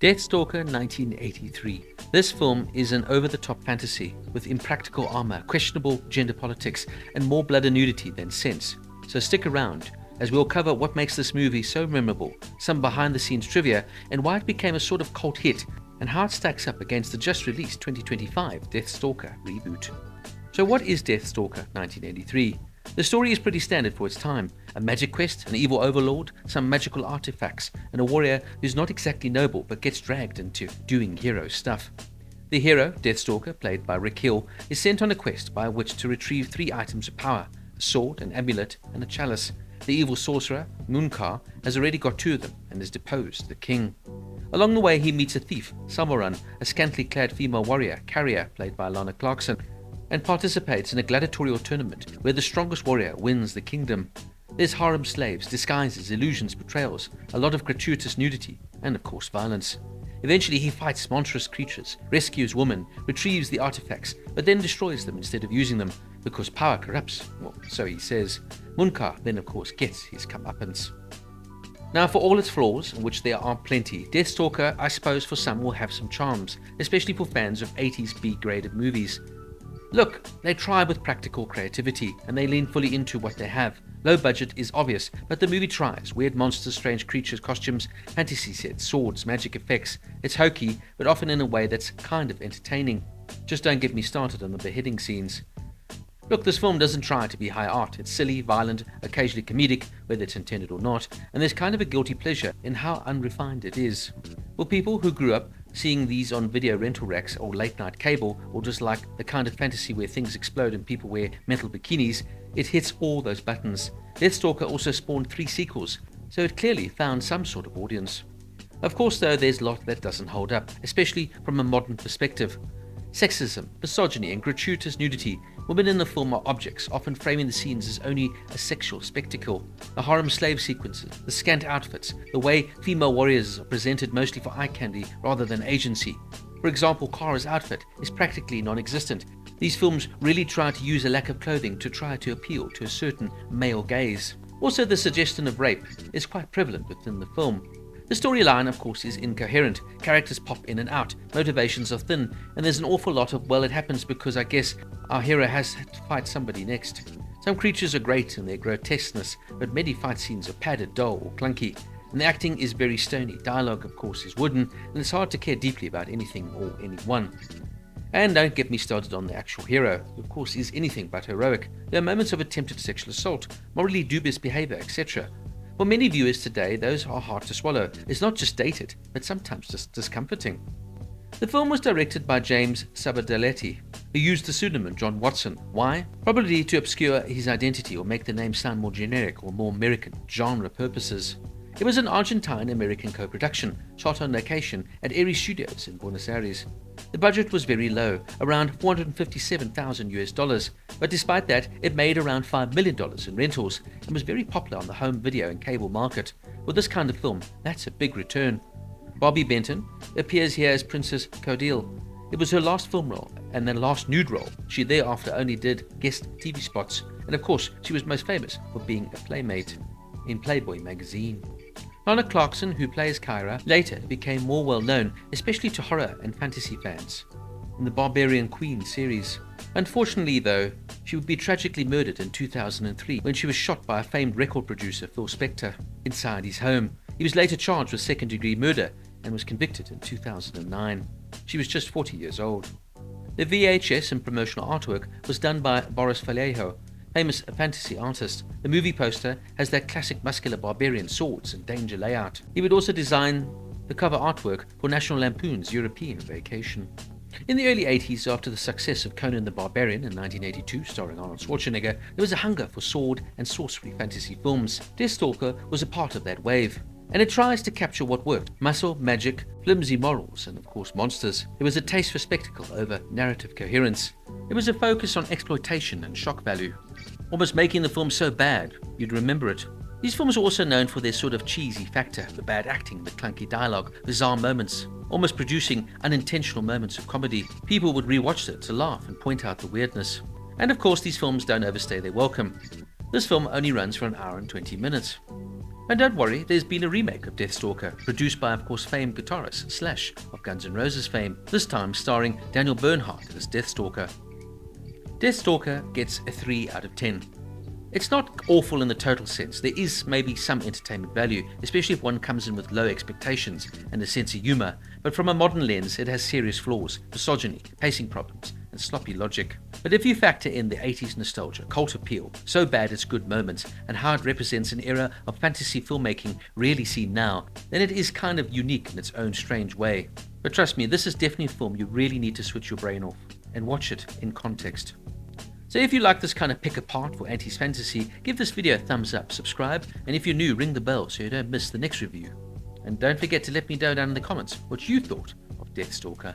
Deathstalker 1983. This film is an over-the-top fantasy with impractical armor, questionable gender politics, and more blood and nudity than sense. So stick around as we'll cover what makes this movie so memorable, some behind-the-scenes trivia, and why it became a sort of cult hit, and how it stacks up against the just-released 2025 Deathstalker reboot. So what is Deathstalker 1983? The story is pretty standard for its time. A magic quest, an evil overlord, some magical artifacts, and a warrior who's not exactly noble but gets dragged into doing hero stuff. The hero, Deathstalker, played by Rick Hill, is sent on a quest by which to retrieve 3 items of power: a sword, an amulet, and a chalice. The evil sorcerer, Munkar, has already got 2 of them and has deposed the king. Along the way he meets a thief, Samaran, a scantily clad female warrior, Carrier, played by Lana Clarkson, and participates in a gladiatorial tournament where the strongest warrior wins the kingdom. There's harem slaves, disguises, illusions, betrayals, a lot of gratuitous nudity, and of course violence. Eventually he fights monstrous creatures, rescues women, retrieves the artifacts, but then destroys them instead of using them, because power corrupts, well, so he says. Munkar then of course gets his comeuppance. Now, for all its flaws, which there are plenty, Deathstalker, I suppose for some, will have some charms, especially for fans of 80s B-graded movies. Look, they try with practical creativity, and they lean fully into what they have. Low budget is obvious, but the movie tries. Weird monsters, strange creatures, costumes, fantasy sets, swords, magic effects. It's hokey, but often in a way that's kind of entertaining. Just don't get me started on the beheading scenes. Look, this film doesn't try to be high art. It's silly, violent, occasionally comedic, whether it's intended or not, and there's kind of a guilty pleasure in how unrefined it is. For people who grew up seeing these on video rental racks or late night cable, or just like the kind of fantasy where things explode and people wear metal bikinis, it hits all those buttons. Deathstalker also spawned 3 sequels, so it clearly found some sort of audience. Of course though, there's a lot that doesn't hold up, especially from a modern perspective. Sexism, misogyny, and gratuitous nudity. Women in the film are objects, often framing the scenes as only a sexual spectacle. The harem slave sequences, the scant outfits, the way female warriors are presented mostly for eye candy rather than agency. For example, Kara's outfit is practically non-existent. These films really try to use a lack of clothing to try to appeal to a certain male gaze. Also, the suggestion of rape is quite prevalent within the film. The storyline, of course, is incoherent. Characters pop in and out, motivations are thin, and there's an awful lot of, well, it happens because I guess our hero has to fight somebody next. Some creatures are great in their grotesqueness, but many fight scenes are padded, dull, or clunky, and the acting is very stony. Dialogue, of course, is wooden, and it's hard to care deeply about anything or anyone. And don't get me started on the actual hero, who of course is anything but heroic. There are moments of attempted sexual assault, morally dubious behavior, etc. For many viewers today, those are hard to swallow. It's not just dated, but sometimes just discomforting. The film was directed by James Sabadaletti, who used the pseudonym John Watson. Why? Probably to obscure his identity or make the name sound more generic or more American, genre purposes. It was an Argentine-American co-production, shot on location at Aries Studios in Buenos Aires. The budget was very low, around $457,000 but despite that, it made around $5 million in rentals and was very popular on the home video and cable market. With this kind of film, that's a big return. Bobby Benton appears here as Princess Codile. It was her last film role and then last nude role. She thereafter only did guest TV spots, and of course, she was most famous for being a playmate in Playboy magazine. Lana Clarkson, who plays Kyra, later became more well known, especially to horror and fantasy fans, in the Barbarian Queen series. Unfortunately though, she would be tragically murdered in 2003 when she was shot by a famed record producer, Phil Spector, inside his home. He was later charged with second-degree murder and was convicted in 2009. She was just 40 years old. The VHS and promotional artwork was done by Boris Vallejo, famous fantasy artist. The movie poster has that classic muscular barbarian swords and danger layout. He would also design the cover artwork for National Lampoon's European Vacation. In the early 80s, after the success of Conan the Barbarian in 1982, starring Arnold Schwarzenegger, there was a hunger for sword and sorcery fantasy films. Deathstalker was a part of that wave, and it tries to capture what worked: muscle, magic, flimsy morals, and of course monsters. There was a taste for spectacle over narrative coherence. There was a focus on exploitation and shock value, almost making the film so bad you'd remember it. These films are also known for their sort of cheesy factor, the bad acting, the clunky dialogue, bizarre moments, almost producing unintentional moments of comedy. People would rewatch it to laugh and point out the weirdness. And of course, these films don't overstay their welcome. This film only runs for an hour and 20 minutes. And don't worry, there's been a remake of Deathstalker, produced by, of course, famed guitarist Slash of Guns N' Roses fame, this time starring Daniel Bernhardt as Deathstalker. Deathstalker gets a 3 out of 10. It's not awful in the total sense. There is maybe some entertainment value, especially if one comes in with low expectations and a sense of humour, but from a modern lens it has serious flaws, misogyny, pacing problems, and sloppy logic. But if you factor in the 80s nostalgia, cult appeal, so bad it's good moments, and how it represents an era of fantasy filmmaking rarely seen now, then it is kind of unique in its own strange way. But trust me, this is definitely a film you really need to switch your brain off and watch it in context. So if you like this kind of pick apart for 80s fantasy, give this video a thumbs up, subscribe, and if you're new, ring the bell so you don't miss the next review. And don't forget to let me know down in the comments what you thought of Deathstalker.